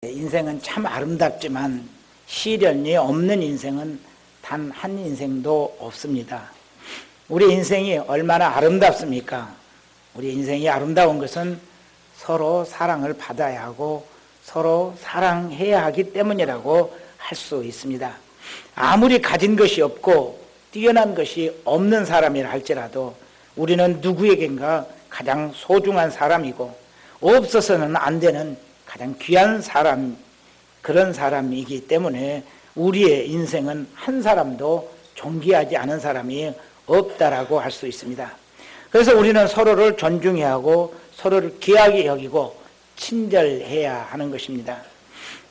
인생은 참 아름답지만 시련이 없는 인생은 단 한 인생도 없습니다. 우리 인생이 얼마나 아름답습니까? 우리 인생이 아름다운 것은 서로 사랑을 받아야 하고 서로 사랑해야 하기 때문이라고 할 수 있습니다. 아무리 가진 것이 없고 뛰어난 것이 없는 사람이라 할지라도 우리는 누구에겐가 가장 소중한 사람이고 없어서는 안 되는 가장 귀한 사람, 그런 사람이기 때문에 우리의 인생은 한 사람도 존귀하지 않은 사람이 없다라고 할 수 있습니다. 그래서 우리는 서로를 존중해야 하고 서로를 귀하게 여기고 친절해야 하는 것입니다.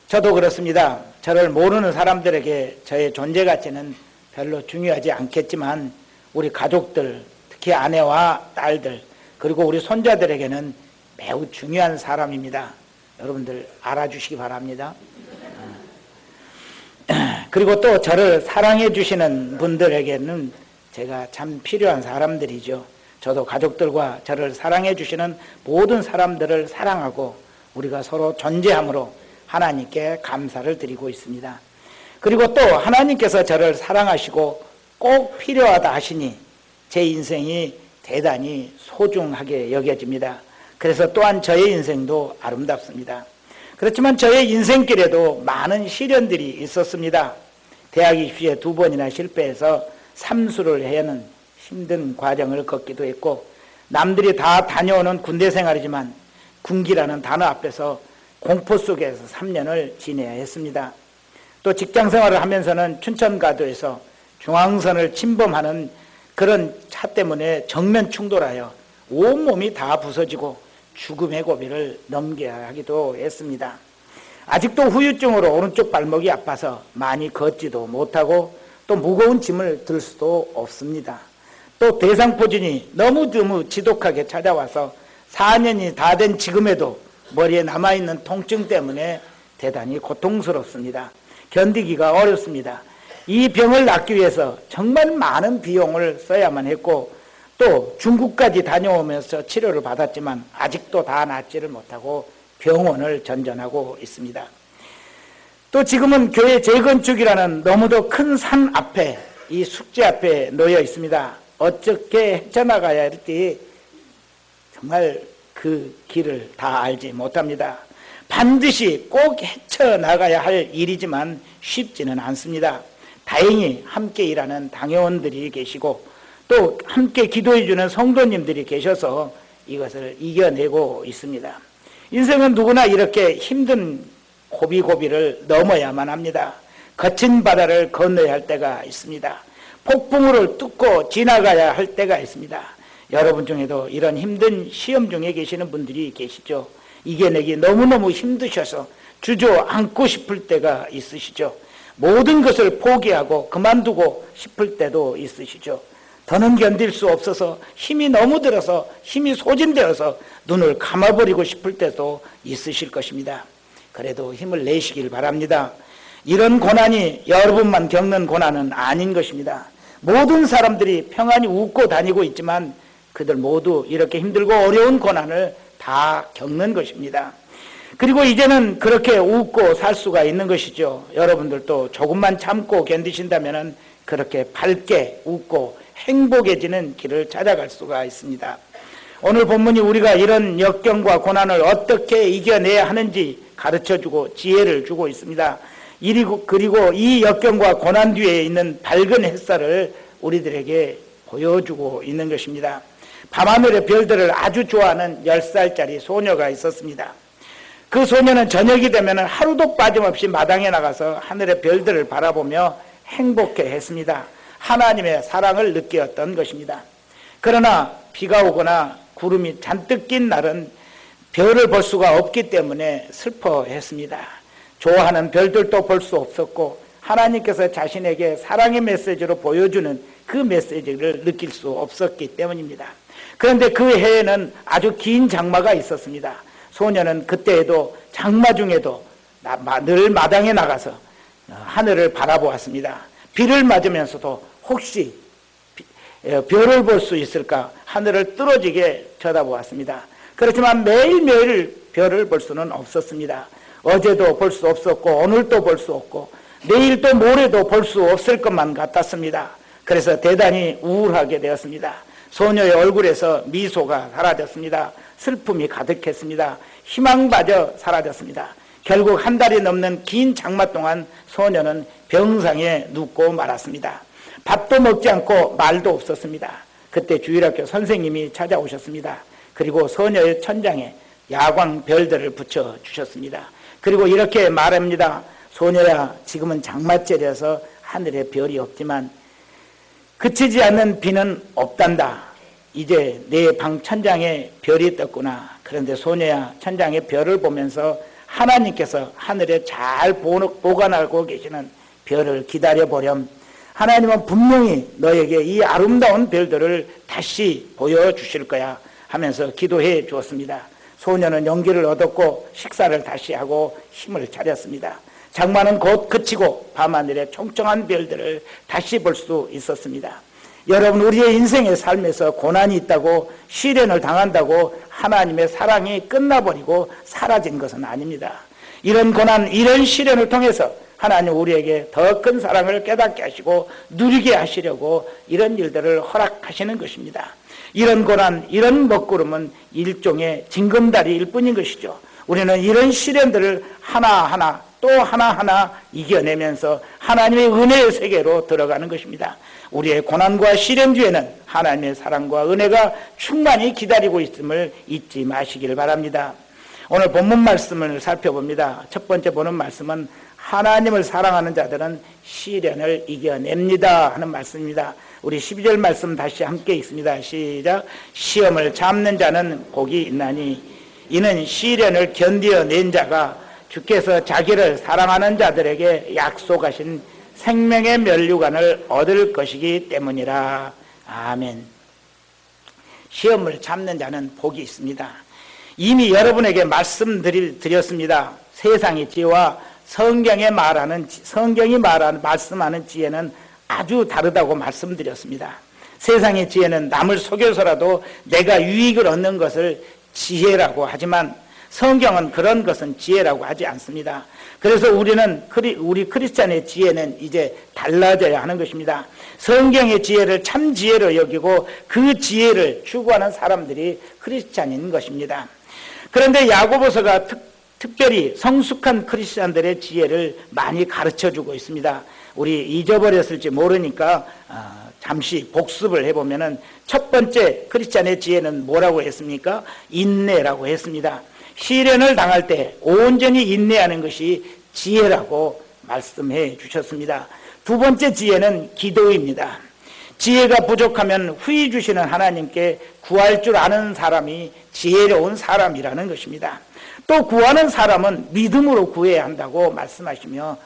저도 그렇습니다. 저를 모르는 사람들에게 저의 존재 가치는 별로 중요하지 않겠지만 우리 가족들, 특히 아내와 딸들, 그리고 우리 손자들에게는 매우 중요한 사람입니다. 여러분들 알아주시기 바랍니다. 그리고 또 저를 사랑해 주시는 분들에게는 제가 참 필요한 사람들이죠. 저도 가족들과 저를 사랑해 주시는 모든 사람들을 사랑하고 우리가 서로 존재함으로 하나님께 감사를 드리고 있습니다. 그리고 또 하나님께서 저를 사랑하시고 꼭 필요하다 하시니 제 인생이 대단히 소중하게 여겨집니다. 그래서 또한 저의 인생도 아름답습니다. 그렇지만 저의 인생길에도 많은 시련들이 있었습니다. 대학 입시에 2번이나 실패해서 삼수를 해야 하는 힘든 과정을 걷기도 했고, 남들이 다 다녀오는 군대 생활이지만 군기라는 단어 앞에서 공포 속에서 3년을 지내야 했습니다. 또 직장 생활을 하면서는 춘천가도에서 중앙선을 침범하는 그런 차 때문에 정면 충돌하여 온몸이 다 부서지고 죽음의 고비를 넘겨야 하기도 했습니다. 아직도 후유증으로 오른쪽 발목이 아파서 많이 걷지도 못하고 또 무거운 짐을 들 수도 없습니다. 또 대상포진이 너무 지독하게 찾아와서 4년이 다 된 지금에도 머리에 남아있는 통증 때문에 대단히 고통스럽습니다. 견디기가 어렵습니다. 이 병을 낫기 위해서 정말 많은 비용을 써야만 했고 또 중국까지 다녀오면서 치료를 받았지만 아직도 다 낫지를 못하고 병원을 전전하고 있습니다. 또 지금은 교회 재건축이라는 너무도 큰 산 앞에, 이 숙제 앞에 놓여 있습니다. 어떻게 헤쳐나가야 할지 정말 그 길을 다 알지 못합니다. 반드시 꼭 헤쳐나가야 할 일이지만 쉽지는 않습니다. 다행히 함께 일하는 당회원들이 계시고 또 함께 기도해주는 성도님들이 계셔서 이것을 이겨내고 있습니다. 인생은 누구나 이렇게 힘든 고비고비를 넘어야만 합니다. 거친 바다를 건너야 할 때가 있습니다. 폭풍우를 뚫고 지나가야 할 때가 있습니다. 여러분 중에도 이런 힘든 시험 중에 계시는 분들이 계시죠. 이겨내기 너무너무 힘드셔서 주저앉고 싶을 때가 있으시죠. 모든 것을 포기하고 그만두고 싶을 때도 있으시죠. 더는 견딜 수 없어서 힘이 너무 들어서 힘이 소진되어서 눈을 감아버리고 싶을 때도 있으실 것입니다. 그래도 힘을 내시길 바랍니다. 이런 고난이 여러분만 겪는 고난은 아닌 것입니다. 모든 사람들이 평안히 웃고 다니고 있지만 그들 모두 이렇게 힘들고 어려운 고난을 다 겪는 것입니다. 그리고 이제는 그렇게 웃고 살 수가 있는 것이죠. 여러분들도 조금만 참고 견디신다면 그렇게 밝게 웃고 행복해지는 길을 찾아갈 수가 있습니다. 오늘 본문이 우리가 이런 역경과 고난을 어떻게 이겨내야 하는지 가르쳐주고 지혜를 주고 있습니다. 그리고 이 역경과 고난 뒤에 있는 밝은 햇살을 우리들에게 보여주고 있는 것입니다. 밤하늘의 별들을 아주 좋아하는 10살짜리 소녀가 있었습니다. 그 소녀는 저녁이 되면 하루도 빠짐없이 마당에 나가서 하늘의 별들을 바라보며 행복해 했습니다. 하나님의 사랑을 느꼈던 것입니다. 그러나 비가 오거나 구름이 잔뜩 낀 날은 별을 볼 수가 없기 때문에 슬퍼했습니다. 좋아하는 별들도 볼 수 없었고 하나님께서 자신에게 사랑의 메시지로 보여주는 그 메시지를 느낄 수 없었기 때문입니다. 그런데 그 해에는 아주 긴 장마가 있었습니다. 소녀는 그때에도 장마 중에도 늘 마당에 나가서 하늘을 바라보았습니다. 비를 맞으면서도 혹시 별을 볼 수 있을까 하늘을 뚫어지게 쳐다보았습니다. 그렇지만 매일매일 별을 볼 수는 없었습니다. 어제도 볼 수 없었고 오늘도 볼 수 없고 내일도 모레도 볼 수 없을 것만 같았습니다. 그래서 대단히 우울하게 되었습니다. 소녀의 얼굴에서 미소가 사라졌습니다. 슬픔이 가득했습니다. 희망마저 사라졌습니다. 결국 한 달이 넘는 긴 장마 동안 소녀는 병상에 눕고 말았습니다. 밥도 먹지 않고 말도 없었습니다. 그때 주일학교 선생님이 찾아오셨습니다. 그리고 소녀의 천장에 야광 별들을 붙여 주셨습니다. 그리고 이렇게 말합니다. 소녀야, 지금은 장마철이어서 하늘에 별이 없지만 그치지 않는 비는 없단다. 이제 내 방 천장에 별이 떴구나. 그런데 소녀야, 천장에 별을 보면서 하나님께서 하늘에 잘 보관하고 계시는 별을 기다려보렴. 하나님은 분명히 너에게 이 아름다운 별들을 다시 보여주실 거야 하면서 기도해 주었습니다. 소녀는 용기를 얻었고 식사를 다시 하고 힘을 차렸습니다. 장마는 곧 그치고 밤하늘의 총총한 별들을 다시 볼 수 있었습니다. 여러분, 우리의 인생의 삶에서 고난이 있다고 시련을 당한다고 하나님의 사랑이 끝나버리고 사라진 것은 아닙니다. 이런 고난, 이런 시련을 통해서 하나님 우리에게 더 큰 사랑을 깨닫게 하시고 누리게 하시려고 이런 일들을 허락하시는 것입니다. 이런 고난, 이런 먹구름은 일종의 징검다리일 뿐인 것이죠. 우리는 이런 시련들을 하나하나 또 하나하나 이겨내면서 하나님의 은혜의 세계로 들어가는 것입니다. 우리의 고난과 시련 뒤에는 하나님의 사랑과 은혜가 충만히 기다리고 있음을 잊지 마시길 바랍니다. 오늘 본문 말씀을 살펴봅니다. 첫 번째 보는 말씀은 하나님을 사랑하는 자들은 시련을 이겨냅니다 하는 말씀입니다. 우리 12절 말씀 다시 함께 읽습니다. 시작. 시험을 참는 자는 복이 있나니 이는 시련을 견디어낸 자가 주께서 자기를 사랑하는 자들에게 약속하신 생명의 면류관을 얻을 것이기 때문이라. 아멘. 시험을 참는 자는 복이 있습니다. 이미 여러분에게 말씀드렸습니다. 세상의 지혜와 성경이 말씀하는 지혜는 아주 다르다고 말씀드렸습니다. 세상의 지혜는 남을 속여서라도 내가 유익을 얻는 것을 지혜라고 하지만 성경은 그런 것은 지혜라고 하지 않습니다. 그래서 우리 크리스찬의 지혜는 이제 달라져야 하는 것입니다. 성경의 지혜를 참 지혜로 여기고 그 지혜를 추구하는 사람들이 크리스찬인 것입니다. 그런데 야고보서가 특별히 성숙한 크리스찬들의 지혜를 많이 가르쳐주고 있습니다. 우리 잊어버렸을지 모르니까 잠시 복습을 해보면은 첫 번째 크리스찬의 지혜는 뭐라고 했습니까? 인내라고 했습니다. 시련을 당할 때 온전히 인내하는 것이 지혜라고 말씀해 주셨습니다. 두 번째 지혜는 기도입니다. 지혜가 부족하면 후히 주시는 하나님께 구할 줄 아는 사람이 지혜로운 사람이라는 것입니다. 또 구하는 사람은 믿음으로 구해야 한다고 말씀하시며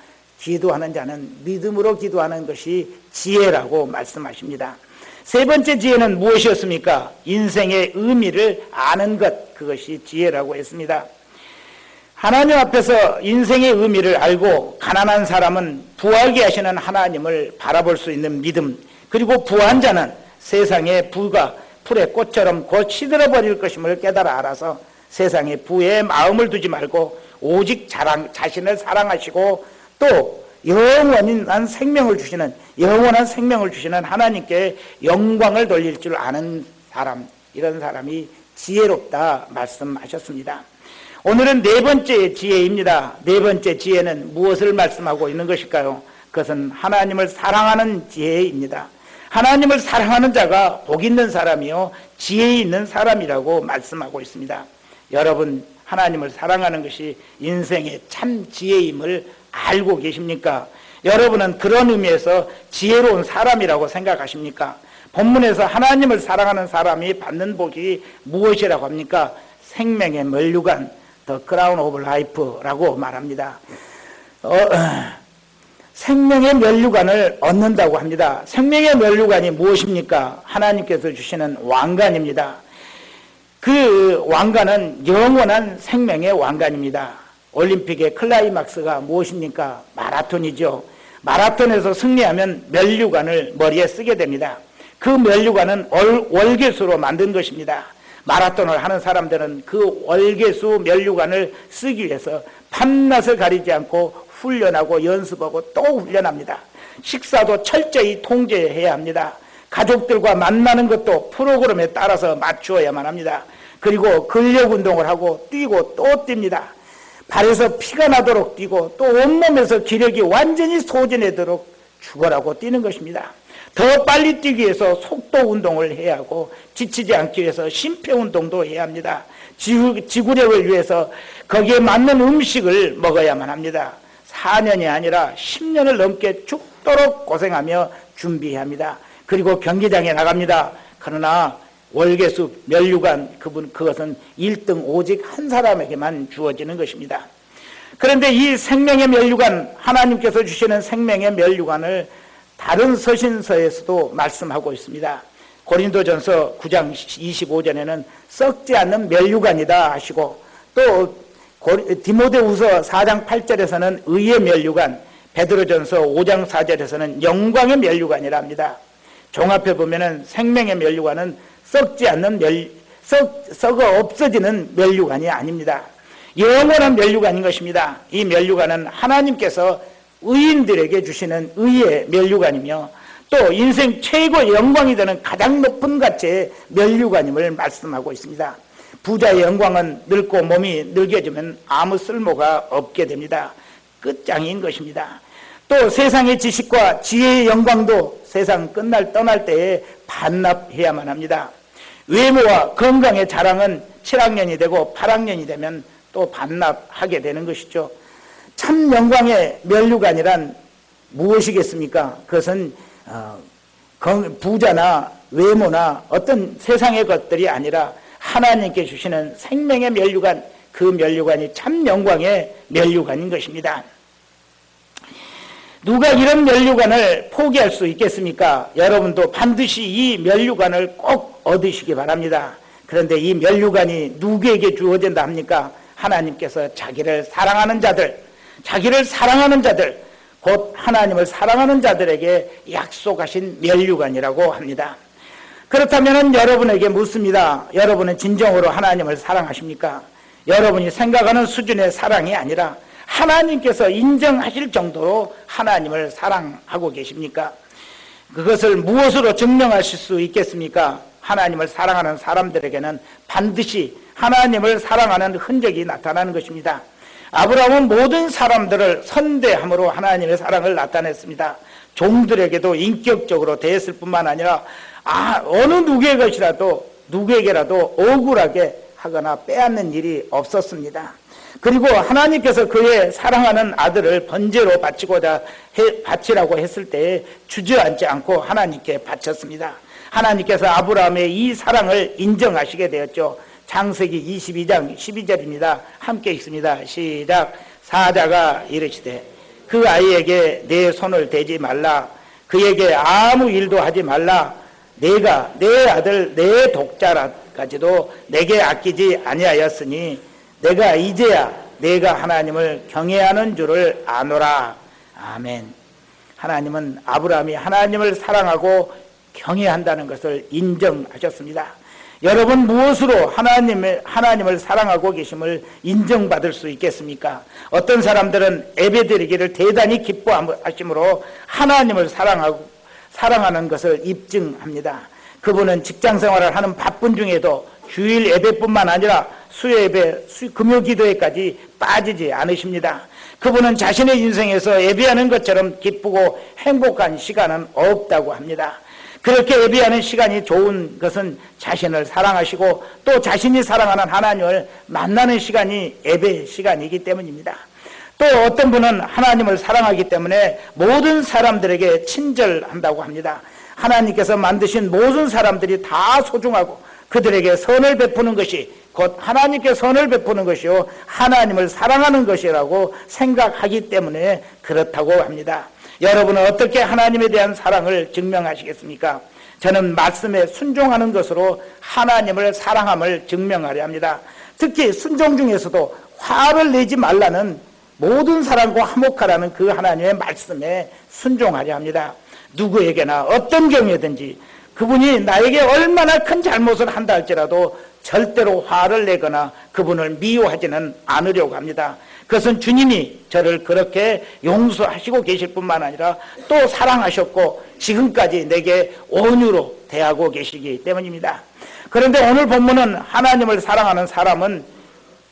기도하는 자는 믿음으로 기도하는 것이 지혜라고 말씀하십니다. 세 번째 지혜는 무엇이었습니까? 인생의 의미를 아는 것, 그것이 지혜라고 했습니다. 하나님 앞에서 인생의 의미를 알고 가난한 사람은 부하게 하시는 하나님을 바라볼 수 있는 믿음, 그리고 부한 자는 세상의 부가 풀의 꽃처럼 곧 시들어버릴 것임을 깨달아 알아서 세상에 부의 마음을 두지 말고 오직 자신을 사랑하시고 또 영원한 생명을 주시는 하나님께 영광을 돌릴 줄 아는 사람, 이런 사람이 지혜롭다 말씀하셨습니다. 오늘은 네 번째 지혜입니다. 네 번째 지혜는 무엇을 말씀하고 있는 것일까요? 그것은 하나님을 사랑하는 지혜입니다. 하나님을 사랑하는 자가 복 있는 사람이요 지혜 있는 사람이라고 말씀하고 있습니다. 여러분, 하나님을 사랑하는 것이 인생의 참 지혜임을 알고 계십니까? 여러분은 그런 의미에서 지혜로운 사람이라고 생각하십니까? 본문에서 하나님을 사랑하는 사람이 받는 복이 무엇이라고 합니까? 생명의 면류관, The Crown of Life라고 말합니다. 생명의 면류관을 얻는다고 합니다. 생명의 면류관이 무엇입니까? 하나님께서 주시는 왕관입니다. 그 왕관은 영원한 생명의 왕관입니다. 올림픽의 클라이막스가 무엇입니까? 마라톤이죠. 마라톤에서 승리하면 면류관을 머리에 쓰게 됩니다. 그 면류관은 월계수로 만든 것입니다. 마라톤을 하는 사람들은 그 월계수 면류관을 쓰기 위해서 밤낮을 가리지 않고 훈련하고 연습하고 또 훈련합니다. 식사도 철저히 통제해야 합니다. 가족들과 만나는 것도 프로그램에 따라서 맞추어야만 합니다. 그리고 근력 운동을 하고 뛰고 또 뜁니다. 발에서 피가 나도록 뛰고 또 온몸에서 기력이 완전히 소진하도록 죽어라고 뛰는 것입니다. 더 빨리 뛰기 위해서 속도 운동을 해야 하고 지치지 않기 위해서 심폐 운동도 해야 합니다. 지구력을 위해서 거기에 맞는 음식을 먹어야만 합니다. 4년이 아니라 10년을 넘게 죽도록 고생하며 준비해야 합니다. 그리고 경기장에 나갑니다. 그러나 월계수 면류관 그것은 1등 오직 한 사람에게만 주어지는 것입니다. 그런데 이 생명의 면류관, 하나님께서 주시는 생명의 면류관을 다른 서신서에서도 말씀하고 있습니다. 고린도전서 9장 25절에는 썩지 않는 면류관이다 하시고, 또 디모데후서 4장 8절에서는 의의 면류관, 베드로전서 5장 4절에서는 영광의 면류관이라 합니다. 종합해 보면은 생명의 면류관은 썩지 않는 썩어 없어지는 면류관이 아닙니다. 영원한 면류관인 것입니다. 이 면류관은 하나님께서 의인들에게 주시는 의의 면류관이며 또 인생 최고의 영광이 되는 가장 높은 가치의 면류관임을 말씀하고 있습니다. 부자의 영광은 늙고 몸이 늙어지면 아무 쓸모가 없게 됩니다. 끝장인 것입니다. 또 세상의 지식과 지혜의 영광도 세상 떠날 때에 반납해야만 합니다. 외모와 건강의 자랑은 7학년이 되고 8학년이 되면 또 반납하게 되는 것이죠. 참 영광의 면류관이란 무엇이겠습니까? 그것은 부자나 외모나 어떤 세상의 것들이 아니라 하나님께 주시는 생명의 면류관, 그 면류관이 참 영광의 면류관인 것입니다. 누가 이런 면류관을 포기할 수 있겠습니까? 여러분도 반드시 이 면류관을 꼭 얻으시기 바랍니다. 그런데 이 면류관이 누구에게 주어진다 합니까? 하나님께서 자기를 사랑하는 자들, 곧 하나님을 사랑하는 자들에게 약속하신 면류관이라고 합니다. 그렇다면 여러분에게 묻습니다. 여러분은 진정으로 하나님을 사랑하십니까? 여러분이 생각하는 수준의 사랑이 아니라 하나님께서 인정하실 정도로 하나님을 사랑하고 계십니까? 그것을 무엇으로 증명하실 수 있겠습니까? 하나님을 사랑하는 사람들에게는 반드시 하나님을 사랑하는 흔적이 나타나는 것입니다. 아브라함은 모든 사람들을 선대함으로 하나님의 사랑을 나타냈습니다. 종들에게도 인격적으로 대했을 뿐만 아니라 어느 누구에게라도 억울하게 하거나 빼앗는 일이 없었습니다. 그리고 하나님께서 그의 사랑하는 아들을 번제로 바치라고 했을 때에 주저앉지 않고 하나님께 바쳤습니다. 하나님께서 아브라함의 이 사랑을 인정하시게 되었죠. 창세기 22장 12절입니다. 함께 읽습니다. 시작. 사자가 이르시되 그 아이에게 내 손을 대지 말라. 그에게 아무 일도 하지 말라. 내가 내 아들 내 독자라까지도 내게 아끼지 아니하였으니 내가 이제야 내가 하나님을 경외하는 줄을 아노라. 아멘. 하나님은 아브라함이 하나님을 사랑하고 경외한다는 것을 인정하셨습니다. 여러분 무엇으로 하나님을 사랑하고 계심을 인정받을 수 있겠습니까? 어떤 사람들은 예배드리기를 대단히 기뻐하심으로 하나님을 사랑하는 것을 입증합니다. 그분은 직장생활을 하는 바쁜 중에도 주일 예배뿐만 아니라 수요예배, 금요기도회까지 빠지지 않으십니다. 그분은 자신의 인생에서 예배하는 것처럼 기쁘고 행복한 시간은 없다고 합니다. 그렇게 예배하는 시간이 좋은 것은 자신을 사랑하시고 또 자신이 사랑하는 하나님을 만나는 시간이 예배 시간이기 때문입니다. 또 어떤 분은 하나님을 사랑하기 때문에 모든 사람들에게 친절한다고 합니다. 하나님께서 만드신 모든 사람들이 다 소중하고 그들에게 선을 베푸는 것이 곧 하나님께 선을 베푸는 것이요 하나님을 사랑하는 것이라고 생각하기 때문에 그렇다고 합니다. 여러분은 어떻게 하나님에 대한 사랑을 증명하시겠습니까? 저는 말씀에 순종하는 것으로 하나님을 사랑함을 증명하려 합니다. 특히 순종 중에서도 화를 내지 말라는 모든 사람과 화목하라는 그 하나님의 말씀에 순종하려 합니다. 누구에게나 어떤 경우에든지 그분이 나에게 얼마나 큰 잘못을 한다 할지라도 절대로 화를 내거나 그분을 미워하지는 않으려고 합니다. 그것은 주님이 저를 그렇게 용서하시고 계실 뿐만 아니라 또 사랑하셨고 지금까지 내게 온유로 대하고 계시기 때문입니다. 그런데 오늘 본문은 하나님을 사랑하는 사람은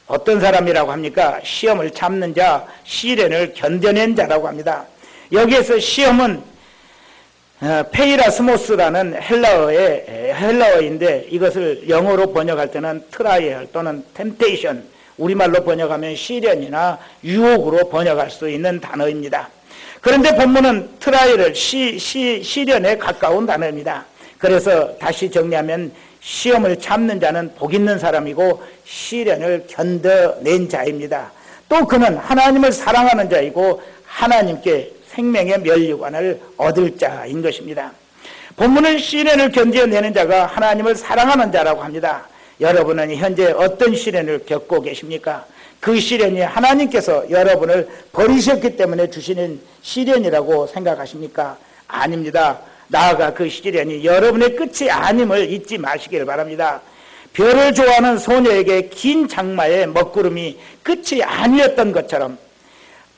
어떤 사람이라고 합니까? 시험을 참는 자, 시련을 견뎌낸 자라고 합니다. 여기에서 시험은 페이라스모스라는 헬라어인데 이것을 영어로 번역할 때는 트라이얼 또는 템테이션, 우리말로 번역하면 시련이나 유혹으로 번역할 수 있는 단어입니다. 그런데 본문은 트라이얼을 시련에 가까운 단어입니다. 그래서 다시 정리하면 시험을 참는 자는 복 있는 사람이고 시련을 견뎌낸 자입니다. 또 그는 하나님을 사랑하는 자이고 하나님께 생명의 면류관을 얻을 자인 것입니다. 본문은 시련을 견뎌내는 자가 하나님을 사랑하는 자라고 합니다. 여러분은 현재 어떤 시련을 겪고 계십니까? 그 시련이 하나님께서 여러분을 버리셨기 때문에 주시는 시련이라고 생각하십니까? 아닙니다. 나아가 그 시련이 여러분의 끝이 아님을 잊지 마시길 바랍니다. 별을 좋아하는 소녀에게 긴 장마의 먹구름이 끝이 아니었던 것처럼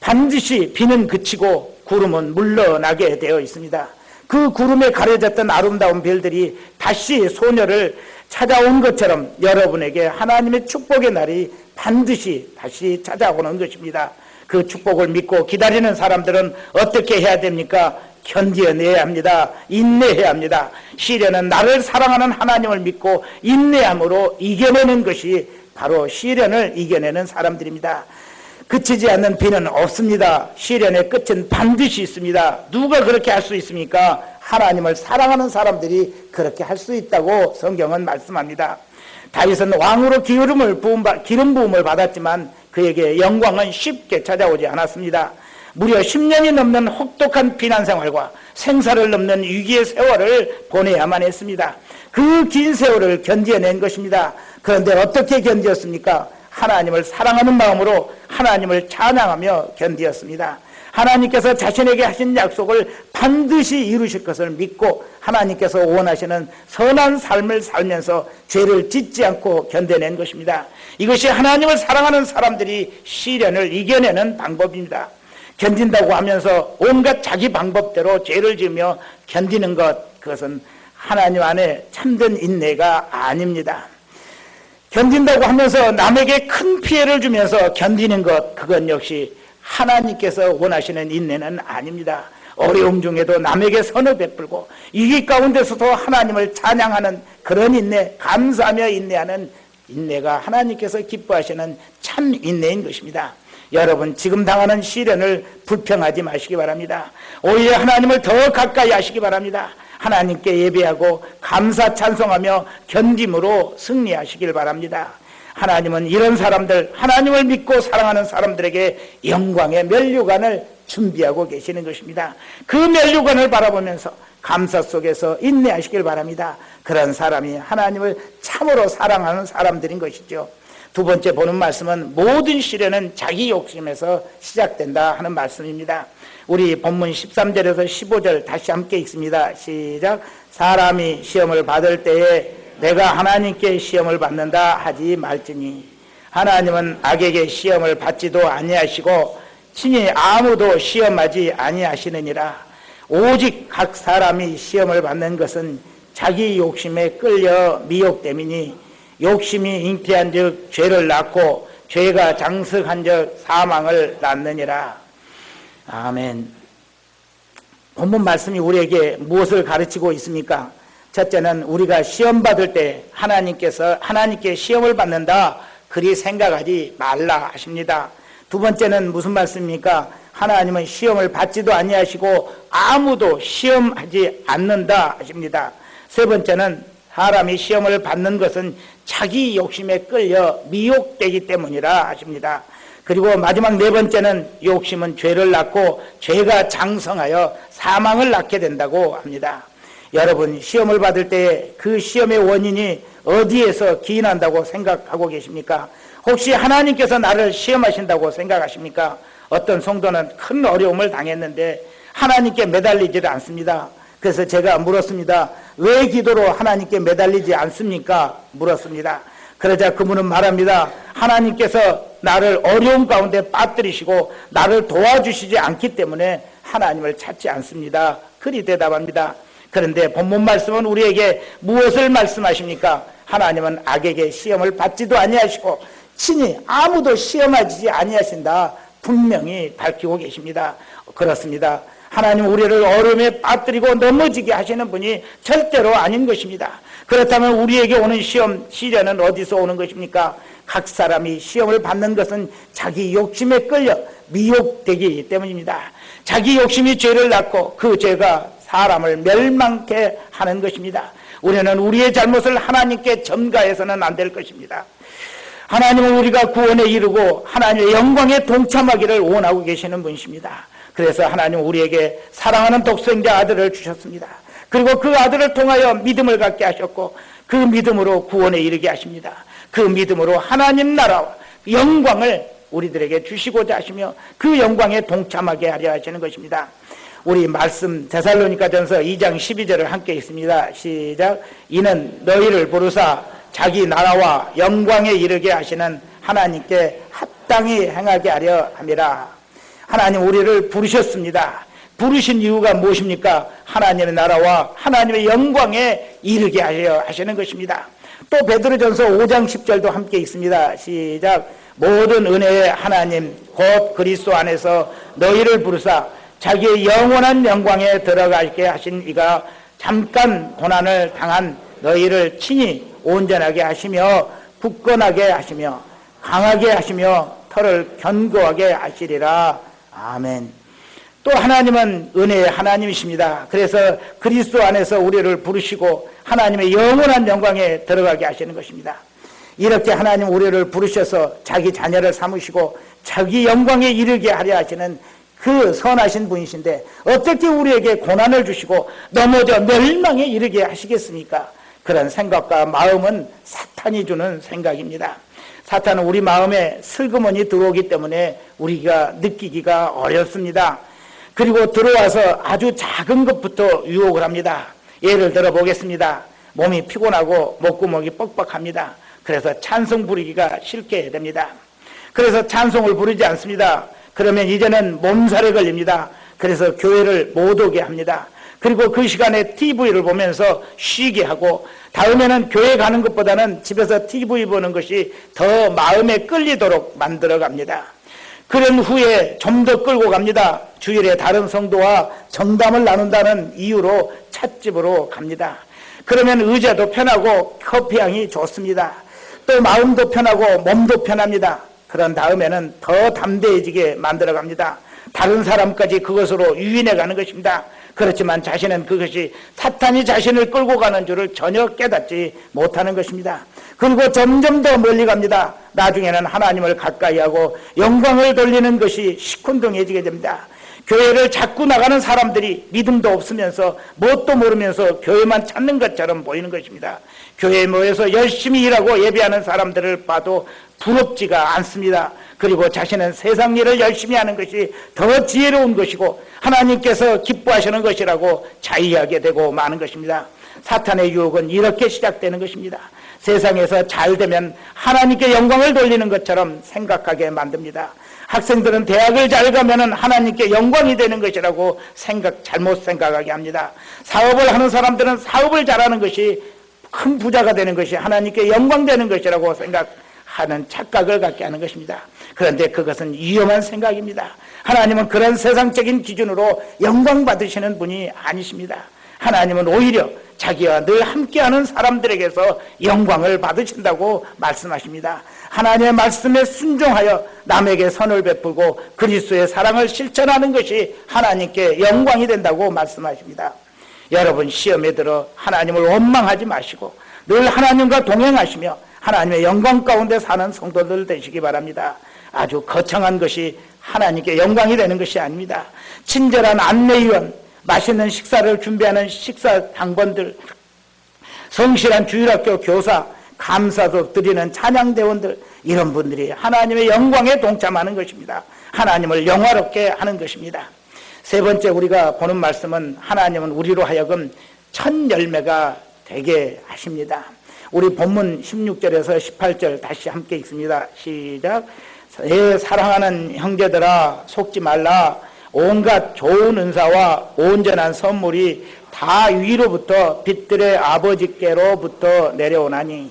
반드시 비는 그치고 구름은 물러나게 되어 있습니다. 그 구름에 가려졌던 아름다운 별들이 다시 소녀를 찾아온 것처럼 여러분에게 하나님의 축복의 날이 반드시 다시 찾아오는 것입니다. 그 축복을 믿고 기다리는 사람들은 어떻게 해야 됩니까? 견뎌내야 합니다. 인내해야 합니다. 시련은 나를 사랑하는 하나님을 믿고 인내함으로 이겨내는 것이 바로 시련을 이겨내는 사람들입니다. 그치지 않는 비는 없습니다. 시련의 끝은 반드시 있습니다. 누가 그렇게 할 수 있습니까? 하나님을 사랑하는 사람들이 그렇게 할 수 있다고 성경은 말씀합니다. 다윗은 왕으로 기름 부음을 받았지만 그에게 영광은 쉽게 찾아오지 않았습니다. 무려 10년이 넘는 혹독한 비난 생활과 생사를 넘는 위기의 세월을 보내야만 했습니다. 그 긴 세월을 견뎌낸 것입니다. 그런데 어떻게 견디었습니까? 하나님을 사랑하는 마음으로 하나님을 찬양하며 견디었습니다. 하나님께서 자신에게 하신 약속을 반드시 이루실 것을 믿고 하나님께서 원하시는 선한 삶을 살면서 죄를 짓지 않고 견뎌낸 것입니다. 이것이 하나님을 사랑하는 사람들이 시련을 이겨내는 방법입니다. 견딘다고 하면서 온갖 자기 방법대로 죄를 지으며 견디는 것, 그것은 하나님 안에 참된 인내가 아닙니다. 견딘다고 하면서 남에게 큰 피해를 주면서 견디는 것, 그건 역시 하나님께서 원하시는 인내는 아닙니다. 어려움 중에도 남에게 선을 베풀고 위기 가운데서도 하나님을 찬양하는 그런 인내, 감사하며 인내하는 인내가 하나님께서 기뻐하시는 참 인내인 것입니다. 여러분, 지금 당하는 시련을 불평하지 마시기 바랍니다. 오히려 하나님을 더 가까이 하시기 바랍니다. 하나님께 예배하고 감사 찬송하며 견딤으로 승리하시길 바랍니다. 하나님은 이런 사람들, 하나님을 믿고 사랑하는 사람들에게 영광의 면류관을 준비하고 계시는 것입니다. 그 면류관을 바라보면서 감사 속에서 인내하시길 바랍니다. 그런 사람이 하나님을 참으로 사랑하는 사람들인 것이죠. 두 번째 보는 말씀은 모든 시련은 자기 욕심에서 시작된다 하는 말씀입니다. 우리 본문 13절에서 15절 다시 함께 읽습니다. 시작. 사람이 시험을 받을 때에 내가 하나님께 시험을 받는다 하지 말지니 하나님은 악에게 시험을 받지도 아니하시고 친히 아무도 시험하지 아니하시느니라. 오직 각 사람이 시험을 받는 것은 자기 욕심에 끌려 미혹됨이니 욕심이 잉태한 즉 죄를 낳고 죄가 장성한 즉 사망을 낳느니라. 아멘. 본문 말씀이 우리에게 무엇을 가르치고 있습니까? 첫째는 우리가 시험 받을 때 하나님께 시험을 받는다 그리 생각하지 말라 하십니다. 두 번째는 무슨 말씀입니까? 하나님은 시험을 받지도 아니하시고 아무도 시험하지 않는다 하십니다. 세 번째는 사람이 시험을 받는 것은 자기 욕심에 끌려 미혹되기 때문이라 하십니다. 그리고 마지막 네 번째는 욕심은 죄를 낳고 죄가 장성하여 사망을 낳게 된다고 합니다. 여러분, 시험을 받을 때 그 시험의 원인이 어디에서 기인한다고 생각하고 계십니까? 혹시 하나님께서 나를 시험하신다고 생각하십니까? 어떤 성도는 큰 어려움을 당했는데 하나님께 매달리지를 않습니다. 그래서 제가 물었습니다. 왜 기도로 하나님께 매달리지 않습니까? 물었습니다. 그러자 그분은 말합니다. 하나님께서 나를 어려운 가운데 빠뜨리시고 나를 도와주시지 않기 때문에 하나님을 찾지 않습니다. 그리 대답합니다. 그런데 본문 말씀은 우리에게 무엇을 말씀하십니까? 하나님은 악에게 시험을 받지도 아니하시고 친히 아무도 시험하지 아니하신다. 분명히 밝히고 계십니다. 그렇습니다. 하나님 우리를 어려움에 빠뜨리고 넘어지게 하시는 분이 절대로 아닌 것입니다. 그렇다면 우리에게 오는 시험, 시련은 어디서 오는 것입니까? 각 사람이 시험을 받는 것은 자기 욕심에 끌려 미혹되기 때문입니다. 자기 욕심이 죄를 낳고 그 죄가 사람을 멸망케 하는 것입니다. 우리는 우리의 잘못을 하나님께 전가해서는 안 될 것입니다. 하나님은 우리가 구원에 이르고 하나님의 영광에 동참하기를 원하고 계시는 분이십니다. 그래서 하나님은 우리에게 사랑하는 독생자 아들을 주셨습니다. 그리고 그 아들을 통하여 믿음을 갖게 하셨고 그 믿음으로 구원에 이르게 하십니다. 그 믿음으로 하나님 나라와 영광을 우리들에게 주시고자 하시며 그 영광에 동참하게 하려 하시는 것입니다. 우리 말씀 데살로니가전서 2장 12절을 함께 읽습니다. 시작. 이는 너희를 부르사 자기 나라와 영광에 이르게 하시는 하나님께 합당히 행하게 하려 함이라. 하나님 우리를 부르셨습니다. 부르신 이유가 무엇입니까? 하나님의 나라와 하나님의 영광에 이르게 하려 하시는 것입니다. 또 베드로전서 5장 10절도 함께 있습니다. 시작. 모든 은혜의 하나님 곧 그리스도 안에서 너희를 부르사 자기의 영원한 영광에 들어가게 하신 이가 잠깐 고난을 당한 너희를 친히 온전하게 하시며 굳건하게 하시며 강하게 하시며 털을 견고하게 하시리라. 아멘. 또 하나님은 은혜의 하나님이십니다. 그래서 그리스도 안에서 우리를 부르시고 하나님의 영원한 영광에 들어가게 하시는 것입니다. 이렇게 하나님 우리를 부르셔서 자기 자녀를 삼으시고 자기 영광에 이르게 하려 하시는 그 선하신 분이신데 어떻게 우리에게 고난을 주시고 넘어져 멸망에 이르게 하시겠습니까? 그런 생각과 마음은 사탄이 주는 생각입니다. 사탄은 우리 마음에 슬그머니 들어오기 때문에 우리가 느끼기가 어렵습니다. 그리고 들어와서 아주 작은 것부터 유혹을 합니다. 예를 들어 보겠습니다. 몸이 피곤하고 목구멍이 뻑뻑합니다. 그래서 찬송 부르기가 싫게 됩니다. 그래서 찬송을 부르지 않습니다. 그러면 이제는 몸살에 걸립니다. 그래서 교회를 못 오게 합니다. 그리고 그 시간에 TV를 보면서 쉬게 하고 다음에는 교회 가는 것보다는 집에서 TV 보는 것이 더 마음에 끌리도록 만들어 갑니다. 그런 후에 좀 더 끌고 갑니다. 주일에 다른 성도와 정담을 나눈다는 이유로 찻집으로 갑니다. 그러면 의자도 편하고 커피향이 좋습니다. 또 마음도 편하고 몸도 편합니다. 그런 다음에는 더 담대해지게 만들어 갑니다. 다른 사람까지 그것으로 유인해 가는 것입니다. 그렇지만 자신은 그것이 사탄이 자신을 끌고 가는 줄을 전혀 깨닫지 못하는 것입니다. 그리고 점점 더 멀리 갑니다. 나중에는 하나님을 가까이 하고 영광을 돌리는 것이 시큰둥해지게 됩니다. 교회를 자꾸 나가는 사람들이 믿음도 없으면서 뭣도 모르면서 교회만 찾는 것처럼 보이는 것입니다. 교회에 모여서 열심히 일하고 예배하는 사람들을 봐도 부럽지가 않습니다. 그리고 자신은 세상 일을 열심히 하는 것이 더 지혜로운 것이고 하나님께서 기뻐하시는 것이라고 자의하게 되고 마는 것입니다. 사탄의 유혹은 이렇게 시작되는 것입니다. 세상에서 잘 되면 하나님께 영광을 돌리는 것처럼 생각하게 만듭니다. 학생들은 대학을 잘 가면 하나님께 영광이 되는 것이라고 잘못 생각하게 합니다. 사업을 하는 사람들은 사업을 잘하는 것이 큰 부자가 되는 것이 하나님께 영광 되는 것이라고 생각하는 착각을 갖게 하는 것입니다. 그런데 그것은 위험한 생각입니다. 하나님은 그런 세상적인 기준으로 영광 받으시는 분이 아니십니다. 하나님은 오히려 자기와 늘 함께하는 사람들에게서 영광을 받으신다고 말씀하십니다. 하나님의 말씀에 순종하여 남에게 선을 베풀고 그리스도의 사랑을 실천하는 것이 하나님께 영광이 된다고 말씀하십니다. 여러분 시험에 들어 하나님을 원망하지 마시고 늘 하나님과 동행하시며 하나님의 영광 가운데 사는 성도들 되시기 바랍니다. 아주 거창한 것이 하나님께 영광이 되는 것이 아닙니다. 친절한 안내위원, 맛있는 식사를 준비하는 식사 당번들, 성실한 주일학교 교사, 감사도 드리는 찬양대원들, 이런 분들이 하나님의 영광에 동참하는 것입니다. 하나님을 영화롭게 하는 것입니다. 세 번째 우리가 보는 말씀은 하나님은 우리로 하여금 첫 열매가 되게 하십니다. 우리 본문 16절에서 18절 다시 함께 읽습니다. 시작. 내 사랑하는 형제들아, 속지 말라. 온갖 좋은 은사와 온전한 선물이 다 위로부터 빛들의 아버지께로부터 내려오나니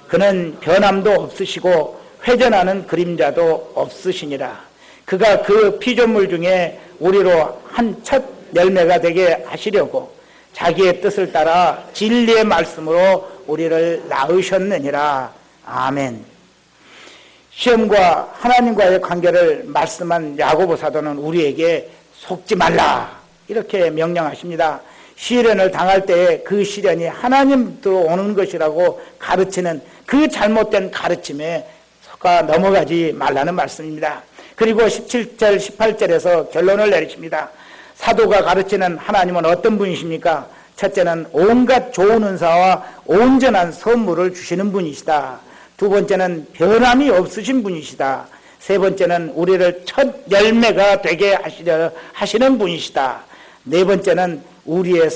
그는 변함도 없으시고 회전하는 그림자도 없으시니라. 그가 그 피조물 중에 우리로 한 첫 열매가 되게 하시려고 자기의 뜻을 따라 진리의 말씀으로 우리를 낳으셨느니라. 아멘. 시험과 하나님과의 관계를 말씀한 야고보 사도는 우리에게 속지 말라 이렇게 명령하십니다. 시련을 당할 때에 그 시련이 하나님도 오는 것이라고 가르치는 그 잘못된 가르침에 넘어가지 말라는 말씀입니다. 그리고 17절 18절에서 결론을 내리십니다. 사도가 가르치는 하나님은 어떤 분이십니까? 첫째는 온갖 좋은 은사와 온전한 선물을 주시는 분이시다. 두 번째는 변함이 없으신 분이시다. 세 번째는 우리를 첫 열매가 되게 하시는 분이시다. 네 번째는 우리의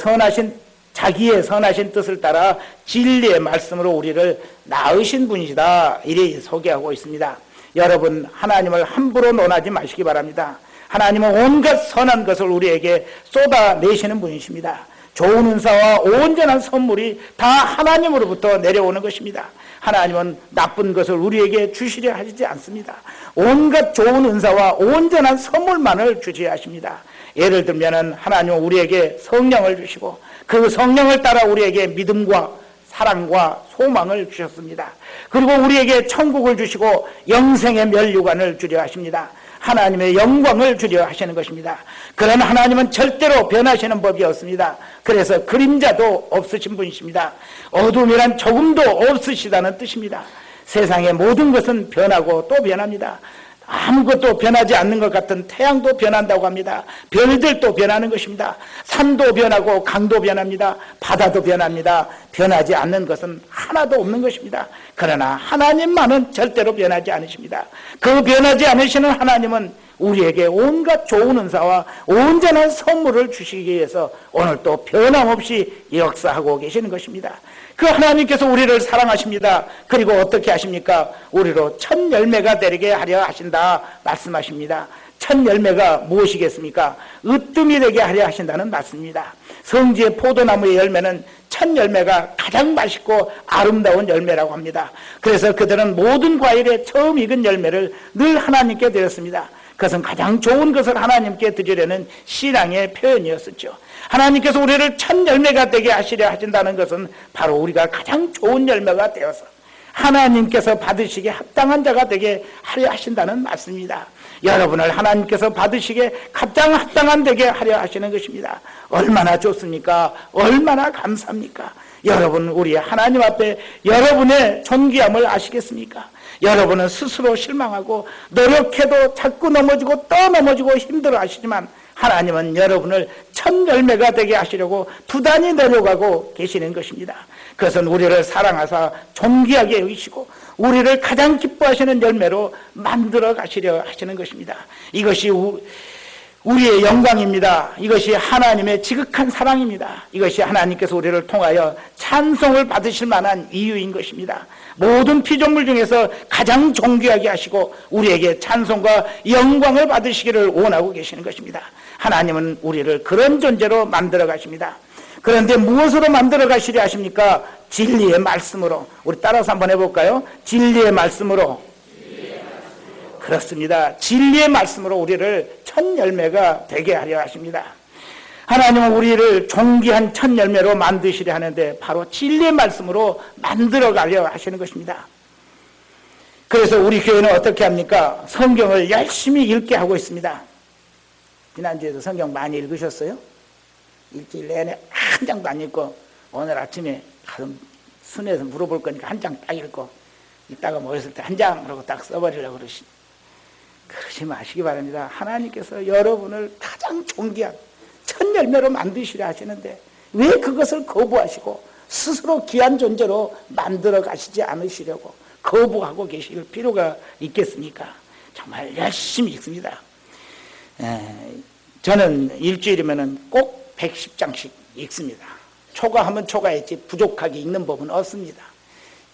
자기의 선하신 뜻을 따라 진리의 말씀으로 우리를 낳으신 분이시다. 이리 소개하고 있습니다. 여러분, 하나님을 함부로 논하지 마시기 바랍니다. 하나님은 온갖 선한 것을 우리에게 쏟아내시는 분이십니다. 좋은 은사와 온전한 선물이 다 하나님으로부터 내려오는 것입니다. 하나님은 나쁜 것을 우리에게 주시려 하지 않습니다. 온갖 좋은 은사와 온전한 선물만을 주시려 하십니다. 예를 들면 하나님은 우리에게 성령을 주시고 그 성령을 따라 우리에게 믿음과 사랑과 소망을 주셨습니다. 그리고 우리에게 천국을 주시고 영생의 면류관을 주려 하십니다. 하나님의 영광을 주려 하시는 것입니다. 그런 하나님은 절대로 변하시는 법이 없습니다. 그래서 그림자도 없으신 분이십니다. 어둠이란 조금도 없으시다는 뜻입니다. 세상의 모든 것은 변하고 또 변합니다. 아무것도 변하지 않는 것 같은 태양도 변한다고 합니다. 별들도 변하는 것입니다. 산도 변하고 강도 변합니다. 바다도 변합니다. 변하지 않는 것은 하나도 없는 것입니다. 그러나 하나님만은 절대로 변하지 않으십니다. 그 변하지 않으시는 하나님은 우리에게 온갖 좋은 은사와 온전한 선물을 주시기 위해서 오늘 또 변함없이 역사하고 계시는 것입니다. 그 하나님께서 우리를 사랑하십니다. 그리고 어떻게 하십니까? 우리로 첫 열매가 되게 하려 하신다 말씀하십니다. 첫 열매가 무엇이겠습니까? 으뜸이 되게 하려 하신다는 말씀입니다. 성지의 포도나무의 열매는 첫 열매가 가장 맛있고 아름다운 열매라고 합니다. 그래서 그들은 모든 과일의 처음 익은 열매를 늘 하나님께 드렸습니다. 그것은 가장 좋은 것을 하나님께 드리려는 신앙의 표현이었었죠. 하나님께서 우리를 첫 열매가 되게 하시려 하신다는 것은 바로 우리가 가장 좋은 열매가 되어서 하나님께서 받으시기에 합당한 자가 되게 하려 하신다는 말씀입니다. 여러분을 하나님께서 받으시기에 가장 합당한 되게 하려 하시는 것입니다. 얼마나 좋습니까? 얼마나 감사합니까? 여러분, 우리 하나님 앞에 여러분의 존귀함을 아시겠습니까? 여러분은 스스로 실망하고 노력해도 자꾸 넘어지고 또 넘어지고 힘들어 하시지만 하나님은 여러분을 첫 열매가 되게 하시려고 부단히 내려가고 계시는 것입니다. 그것은 우리를 사랑하사 존귀하게 여기시고 우리를 가장 기뻐하시는 열매로 만들어 가시려 하시는 것입니다. 이것이 우리의 영광입니다. 이것이 하나님의 지극한 사랑입니다. 이것이 하나님께서 우리를 통하여 찬송을 받으실 만한 이유인 것입니다. 모든 피조물 중에서 가장 존귀하게 하시고 우리에게 찬송과 영광을 받으시기를 원하고 계시는 것입니다. 하나님은 우리를 그런 존재로 만들어 가십니다. 그런데 무엇으로 만들어 가시려 하십니까? 진리의 말씀으로. 우리 따라서 한번 해볼까요? 진리의 말씀으로. 그렇습니다. 진리의 말씀으로 우리를 첫 열매가 되게 하려 하십니다. 하나님은 우리를 존귀한 첫 열매로 만드시려 하는데 바로 진리의 말씀으로 만들어 가려 하시는 것입니다. 그래서 우리 교회는 어떻게 합니까? 성경을 열심히 읽게 하고 있습니다. 지난주에도 성경 많이 읽으셨어요? 일주일 내내 한 장도 안 읽고 오늘 아침에 순회에서 물어볼 거니까 한 장 딱 읽고 이따가 모였을 때 한 장으로 딱 써버리려고 그러지 마시기 바랍니다. 하나님께서 여러분을 가장 존귀한 첫 열매로 만드시려 하시는데 왜 그것을 거부하시고 스스로 귀한 존재로 만들어 가시지 않으시려고 거부하고 계실 필요가 있겠습니까? 정말 열심히 읽습니다. 저는 일주일이면 꼭 110장씩 읽습니다. 초과하면 초과했지 부족하게 읽는 법은 없습니다.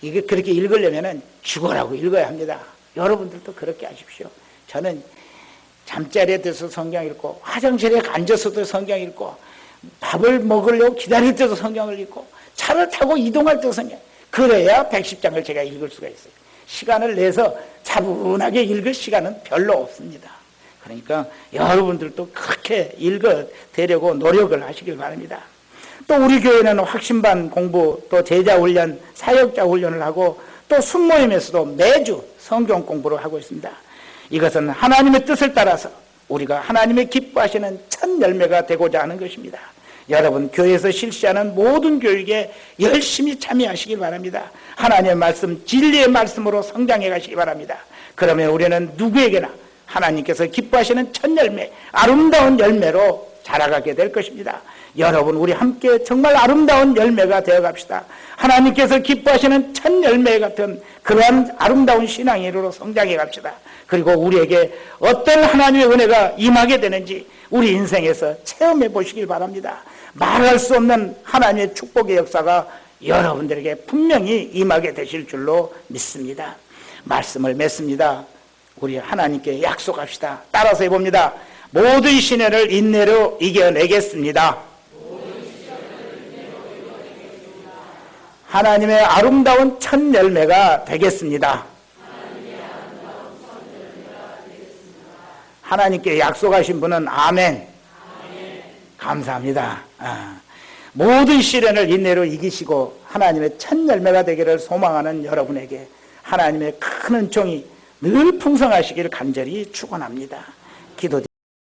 이게 그렇게 읽으려면은 죽어라고 읽어야 합니다. 여러분들도 그렇게 하십시오. 저는 잠자리에 들어서 성경 읽고, 화장실에 앉아서도 성경 읽고, 밥을 먹으려고 기다릴 때도 성경을 읽고, 차를 타고 이동할 때도 성경. 그래야 110장을 제가 읽을 수가 있어요. 시간을 내서 차분하게 읽을 시간은 별로 없습니다. 그러니까 여러분들도 그렇게 읽어대려고 노력을 하시길 바랍니다. 또 우리 교회는 확신반 공부, 또 제자 훈련, 사역자 훈련을 하고, 또 순모임에서도 매주 성경 공부를 하고 있습니다. 이것은 하나님의 뜻을 따라서 우리가 하나님의 기뻐하시는 첫 열매가 되고자 하는 것입니다. 여러분, 교회에서 실시하는 모든 교육에 열심히 참여하시길 바랍니다. 하나님의 말씀, 진리의 말씀으로 성장해 가시기 바랍니다. 그러면 우리는 누구에게나 하나님께서 기뻐하시는 첫 열매, 아름다운 열매로 자라가게 될 것입니다. 여러분, 우리 함께 정말 아름다운 열매가 되어 갑시다. 하나님께서 기뻐하시는 첫 열매 같은 그러한 아름다운 신앙인으로 성장해 갑시다. 그리고 우리에게 어떤 하나님의 은혜가 임하게 되는지 우리 인생에서 체험해 보시길 바랍니다. 말할 수 없는 하나님의 축복의 역사가 여러분들에게 분명히 임하게 되실 줄로 믿습니다. 말씀을 맺습니다. 우리 하나님께 약속합시다. 따라서 해봅니다. 모든 시련을 인내로 이겨내겠습니다. 하나님의 아름다운 첫 열매가 되겠습니다. 하나님께 약속하신 분은 아멘. 감사합니다. 모든 시련을 인내로 이기시고 하나님의 첫 열매가 되기를 소망하는 여러분에게 하나님의 큰 은총이 늘 풍성하시기를 간절히 축원합니다. 기도